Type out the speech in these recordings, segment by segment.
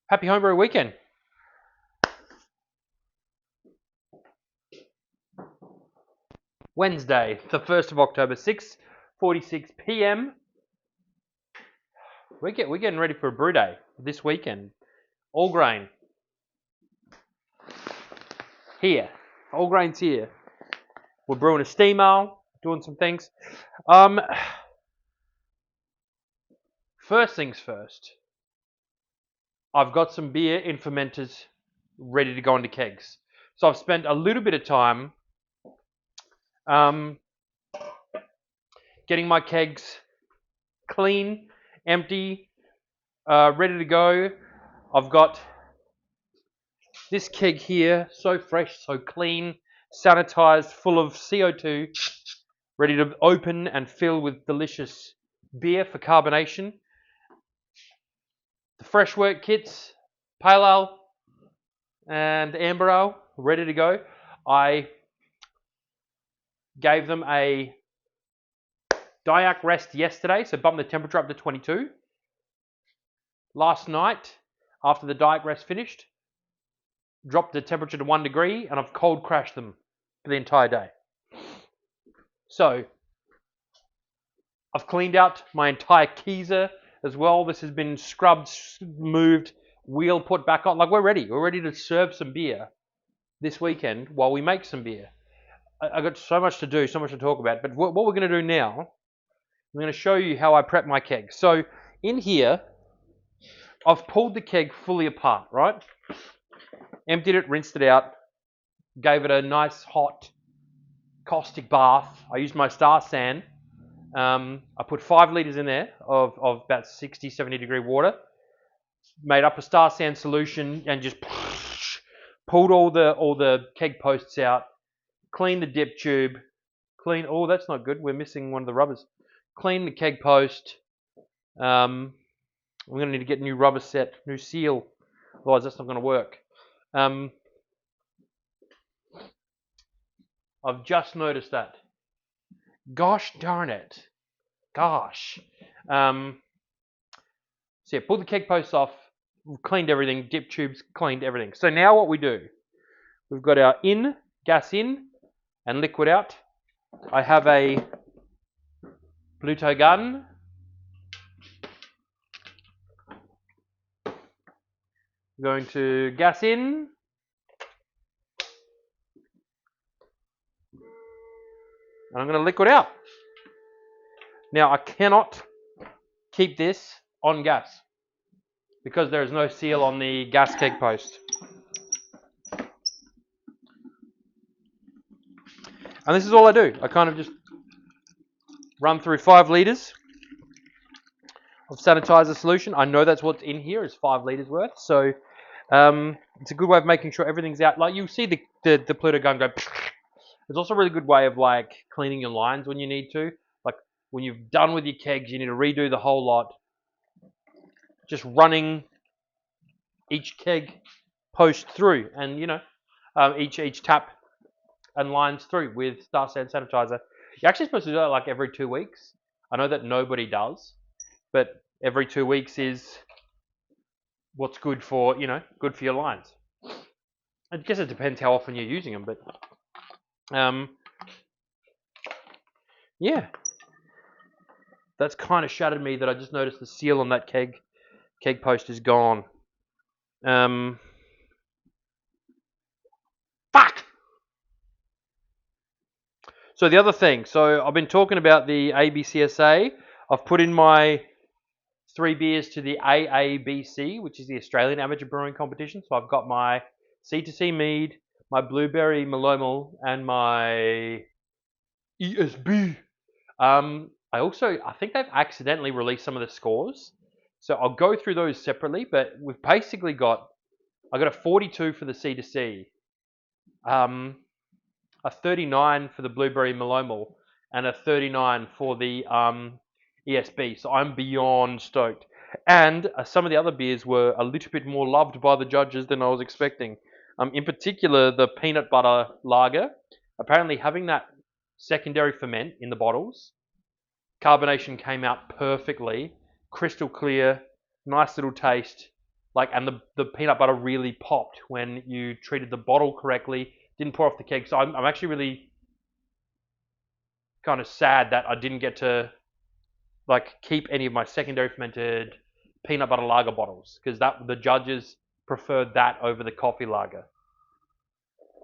Happy Homebrew Weekend. Wednesday, the 1st of October, 6:46 p.m. We're getting ready for a brew day this weekend. All grain here. All grains here. We're brewing a steam ale, doing some things. First things first. I've got some beer in fermenters ready to go into kegs. So I've spent a little bit of time getting my kegs clean, empty, ready to go. I've got this keg here, so fresh, so clean, sanitized, full of CO2, ready to open and fill with delicious beer for carbonation. The fresh work kits, pale ale and amber ale, ready to go. I gave them a diac rest yesterday, so bumped the temperature up to 22. Last night, after the diac rest finished, dropped the temperature to 1 degree, and I've cold crashed them for the entire day. So, I've cleaned out my entire keezer as well. This has been scrubbed, moved, wheel put back on. Like, we're ready. We're ready to serve some beer this weekend while we make some beer. I've got so much to do, so much to talk about. But what we're going to do now, I'm going to show you how I prep my keg. So, in here, I've pulled the keg fully apart, right? Emptied it, rinsed it out, gave it a nice hot caustic bath. I used my Star San. I put 5 litres in there of about 60, 70 degree water. Made up a Star San solution and just pulled all the keg posts out. Cleaned the dip tube. Oh, that's not good. We're missing one of the rubbers. Clean the keg post. We're going to need to get new rubber set, new seal. Otherwise, that's not going to work. I've just noticed that. Gosh darn it. Gosh. So yeah, pulled the keg posts off, cleaned everything, dip tubes, cleaned everything. So now what we do, we've got our gas in, and liquid out. I have a Bluto gun. I'm going to gas in. And I'm going to liquid out. Now I cannot keep this on gas because there is no seal on the gas keg post. And this is all I do. I kind of just run through 5 litres of sanitizer solution. I know that's what's in here is 5 litres worth. So it's a good way of making sure everything's out. Like you see the Pluto gun go. It's also a really good way of like cleaning your lines when you need to. Like when you've done with your kegs, you need to redo the whole lot. Just running each keg post through, and each tap and lines through with Star San sanitizer. You're actually supposed to do that like every 2 weeks. I know that nobody does, but every 2 weeks is what's good for good for your lines. I guess it depends how often you're using them, but yeah, that's kind of shattered me that I just noticed the seal on that keg post is gone. Fuck. So the other thing, so I've been talking about the ABCSA. I've put in my 3 beers to the AABC, which is the Australian Amateur Brewing Competition. So I've got my C2C mead, my blueberry malomal, and my ESB. I think they've accidentally released some of the scores. So I'll go through those separately, but we've basically I got a 42 for the C2C, a 39 for the blueberry malomal, and a 39 for the ESB. So I'm beyond stoked. And some of the other beers were a little bit more loved by the judges than I was expecting. In particular, the peanut butter lager. Apparently, having that secondary ferment in the bottles, carbonation came out perfectly, crystal clear, nice little taste. Like, and the peanut butter really popped when you treated the bottle correctly, didn't pour off the keg. So I'm actually really kind of sad that I didn't get to like keep any of my secondary fermented peanut butter lager bottles, because that the judges preferred that over the coffee lager.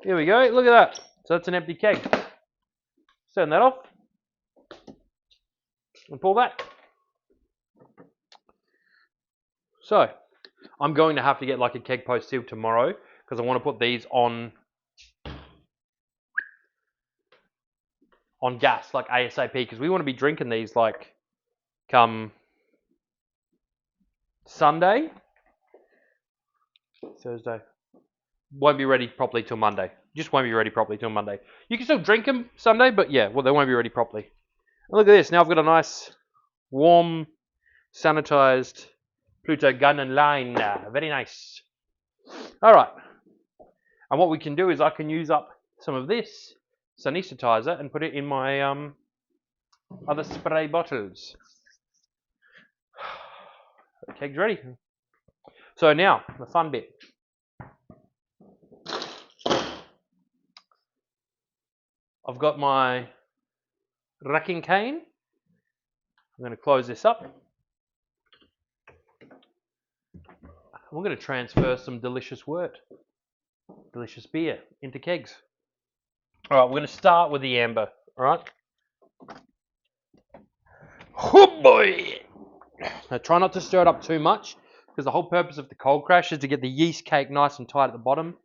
Here we go. Look at that. So that's an empty keg. Turn that off and pull that. So I'm going to have to get like a keg post sealed tomorrow, because I want to put these on gas like ASAP, because we want to be drinking these like come Sunday, Thursday. Won't be ready properly till Monday. Just won't be ready properly till Monday. You can still drink them Sunday, but yeah, well, they won't be ready properly. And look at this. Now I've got a nice, warm, sanitized Pluto gun and line. Very nice. All right. And what we can do is I can use up some of this sanitizer and put it in my other spray bottles. The keg's ready. So now, the fun bit. I've got my racking cane. I'm going to close this up. We're going to transfer some delicious beer into kegs. All right, we're going to start with the amber. All right. Oh boy! Now try not to stir it up too much, because the whole purpose of the cold crash is to get the yeast cake nice and tight at the bottom.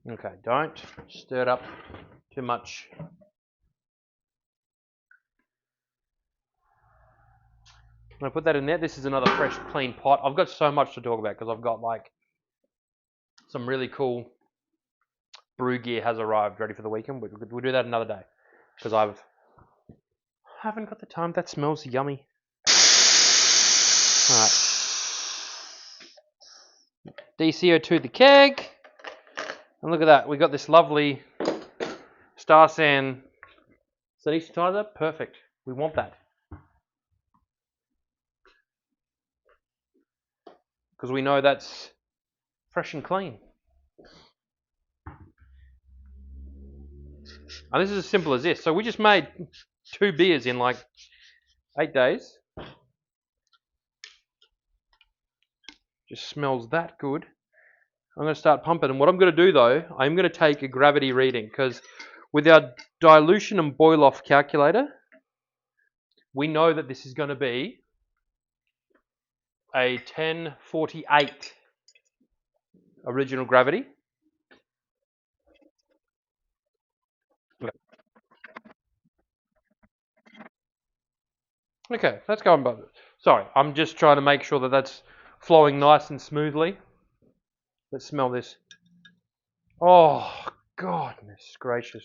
Okay, don't stir it up too much. I'm going to put that in there. This is another fresh, clean pot. I've got so much to talk about, because I've got like some really cool brew gear has arrived ready for the weekend. We'll do that another day, because I haven't got the time. That smells yummy. All right. DCO2 the keg. And look at that. We got this lovely Star San sanitizer. Perfect. We want that. Because we know that's fresh and clean. And this is as simple as this. So we just made 2 beers in like 8 days. Just smells that good. I'm going to start pumping. And what I'm going to do though, I'm going to take a gravity reading, because with our dilution and boil off calculator, we know that this is going to be a 1048 original gravity. Okay, that's going by. Sorry, I'm just trying to make sure that that's flowing nice and smoothly. Let's smell this. Oh, goodness gracious.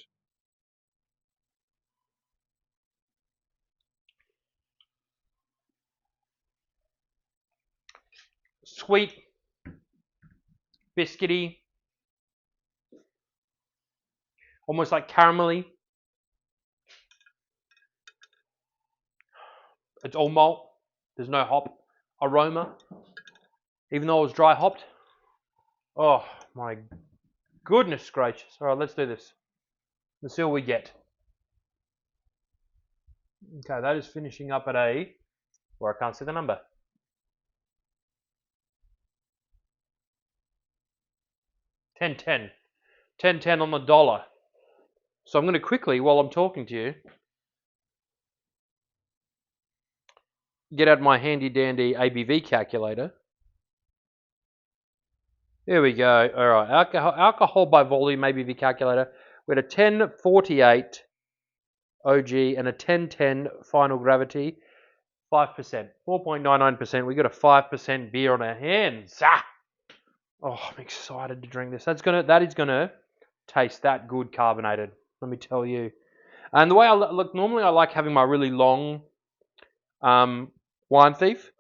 Sweet, biscuity, almost like caramelly. It's all malt. There's no hop aroma, even though it was dry hopped. Oh my goodness gracious. All right, let's do this. Let's see what we get. Okay, that is finishing up at a, where I can't see the number. 1010. 1010 on the dollar. So I'm going to quickly, while I'm talking to you, get out my handy dandy ABV calculator. There we go. All right, alcohol by volume ABV calculator. We had a 1048 OG and a 1010 final gravity. 5%, 4.99%. We got a 5% beer on our hands. Oh, I'm excited to drink this. That is gonna taste that good carbonated. Let me tell you. And the way I look, normally I like having my really long wine thief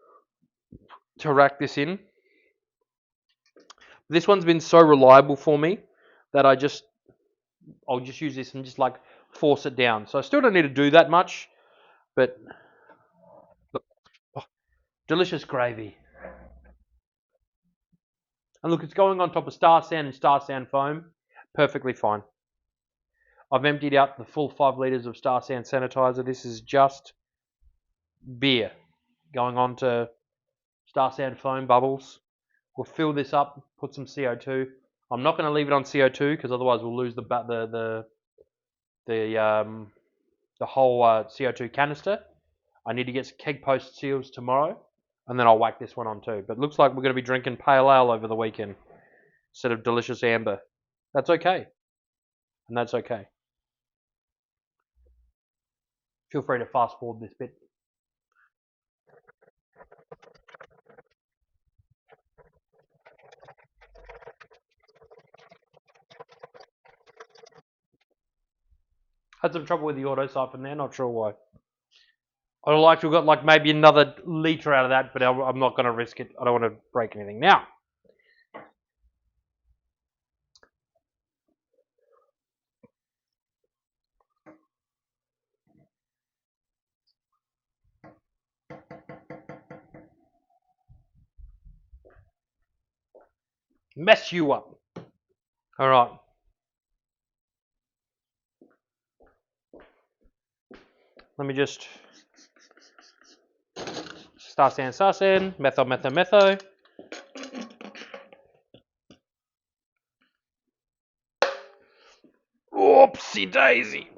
to rack this in. This one's been so reliable for me that I'll just use this and just like force it down. So I still don't need to do that much, but Delicious gravy. And look, it's going on top of Star Sand and Star Sand foam. Perfectly fine. I've emptied out the full 5 litres of Star Sand sanitizer. This is just beer going on to Star Sand foam bubbles. We'll fill this up, put some CO2. I'm not going to leave it on CO2 because otherwise we'll lose the whole CO2 canister. I need to get some keg post seals tomorrow, and then I'll whack this one on too. But it looks like we're going to be drinking pale ale over the weekend instead of delicious amber. That's okay, and that's okay. Feel free to fast forward this bit. Had some trouble with the auto siphon there, not sure why. I'd like to have got like maybe another litre out of that, but I'm not going to risk it. I don't want to break anything. Now, mess you up. All right. Let me just Star Sand, metho. Oopsie daisy.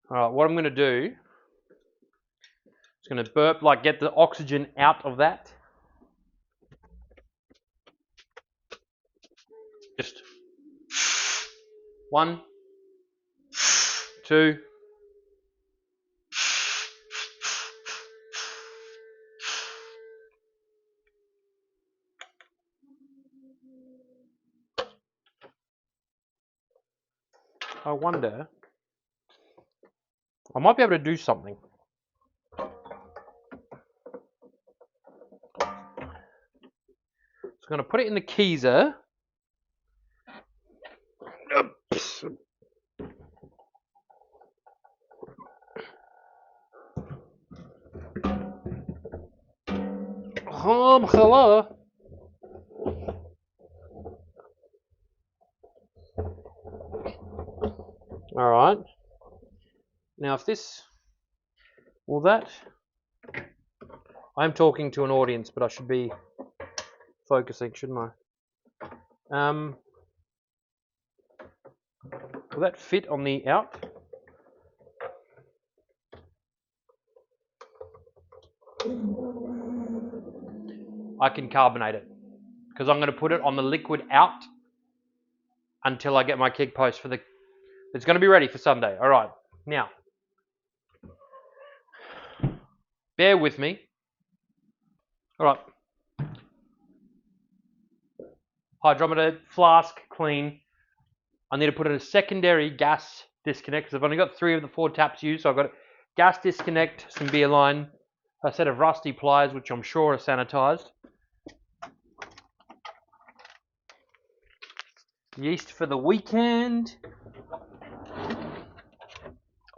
All right, what I'm going to do is going to burp, like get the oxygen out of that. Just 1, 2. I wonder, I might be able to do something. So I'm going to put it in the keezer. Oops. Hello. All right. Now, if this, well, that, I'm talking to an audience, but I should be focusing, shouldn't I? Will that fit on the out? I can carbonate it because I'm going to put it on the liquid out until I get my keg post for the. It's going to be ready for Sunday. All right. Now, bear with me. All right. Hydrometer, flask, clean. I need to put in a secondary gas disconnect because I've only got 3 of the 4 taps used. So I've got a gas disconnect, some beer line, a set of rusty pliers, which I'm sure are sanitized. Yeast for the weekend.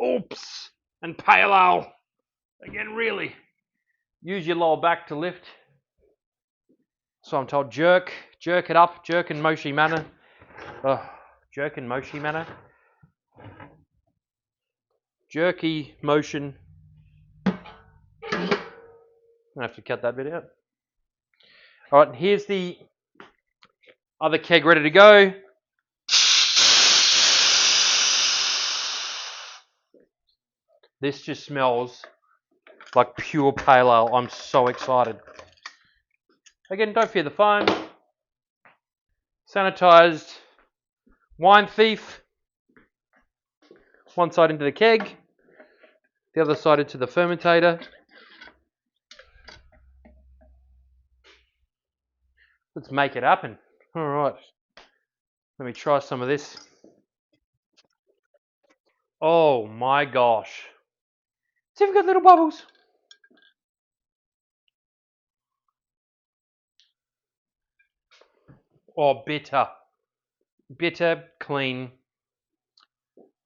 Oops. And pale ale. Again, really. Use your lower back to lift. So I'm told, jerk it up, jerk in Moshi manner. Jerk in Moshi manner. Jerky motion. I have to cut that bit out. All right, here's the other keg ready to go. This just smells like pure pale ale. I'm so excited. Again, don't fear the foam. Sanitized wine thief. One side into the keg, the other side into the fermentator. Let's make it happen. All right. Let me try some of this. Oh my gosh. See if we've got little bubbles. Oh, bitter. Bitter, clean.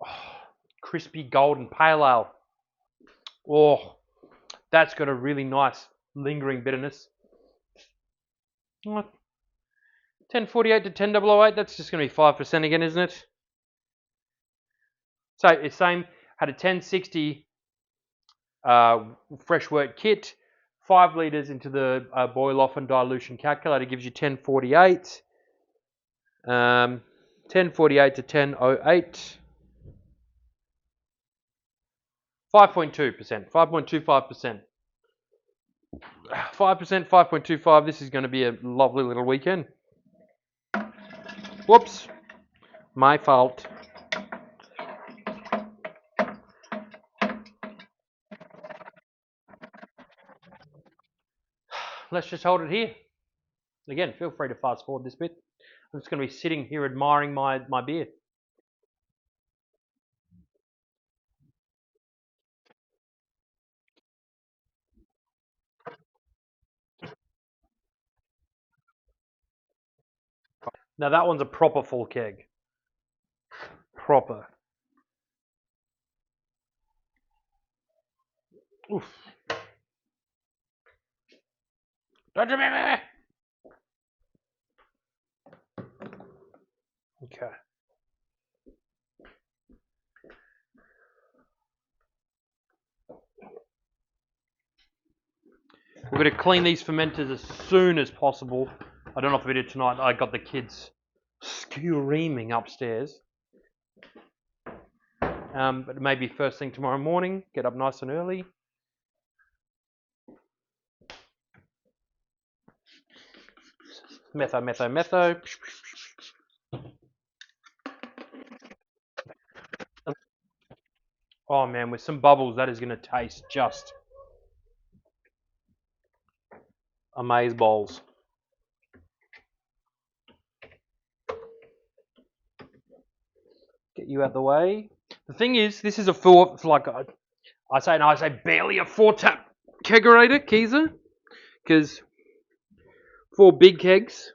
Oh, crispy golden pale ale. Oh, That's got a really nice lingering bitterness. 1048 to 1008, that's just going to be 5% again, isn't it? So it's same, had a 1060 fresh wort kit, 5 litres into the boil off and dilution calculator gives you 1048. 1048 to 1008. 5.2%, 5.25%. 5%, 5.25. This is going to be a lovely little weekend. Whoops. My fault. Let's just hold it here. Again, feel free to fast forward this bit. I'm just going to be sitting here admiring my beer. Now that one's a proper full keg. Proper. Oof. Don't you remember? Okay. We're going to clean these fermenters as soon as possible. I don't know if we did tonight. I got the kids screaming upstairs. But maybe first thing tomorrow morning. Get up nice and early. Metho. Oh man, with some bubbles, that is going to taste just amaze balls. Get you out the way. The thing is, this is a full, like I say barely a 4-tap kegerator, Keezer, because 4 big kegs.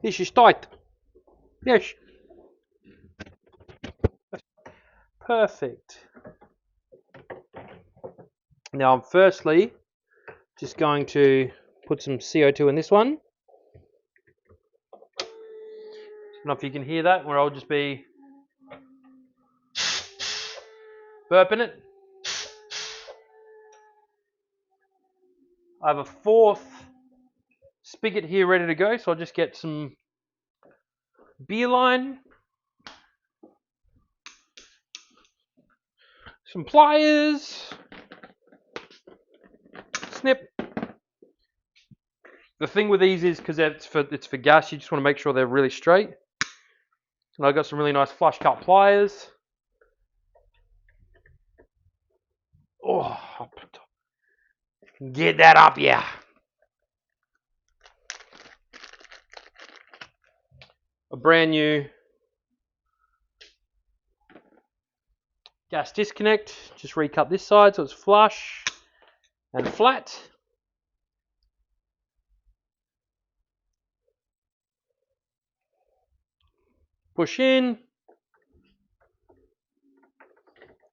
This is tight. Yes. Perfect. Now I'm firstly just going to put some CO2 in this one. I don't know if you can hear that, where I'll just be burping it. I have a 4th spigot here ready to go, so I'll just get some beer line, some pliers, snip. The thing with these is, because it's for gas, you just want to make sure they're really straight. And I've got some really nice flush cut pliers. Oh, get that up, yeah. A brand new gas disconnect. Just recut this side so it's flush and flat. Push in.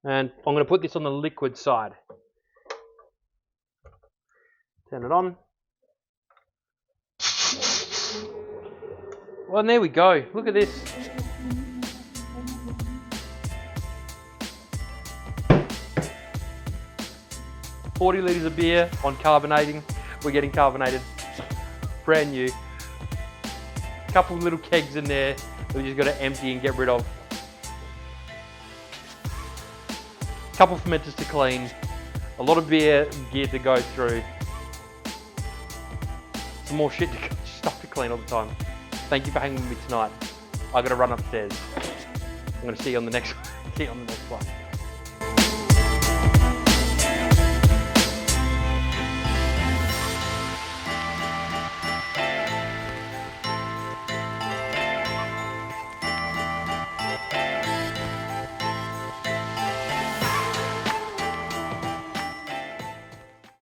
And I'm going to put this on the liquid side. Turn it on. Well, and there we go. Look at this. $40 litres of beer on carbonating. We're getting carbonated. Brand new. Couple of little kegs in there that we just got to empty and get rid of. Couple fermenters to clean. A lot of beer gear to go through. Some more stuff to clean all the time. Thank you for hanging with me tonight. I got to run upstairs. I'm going to see you on the next one.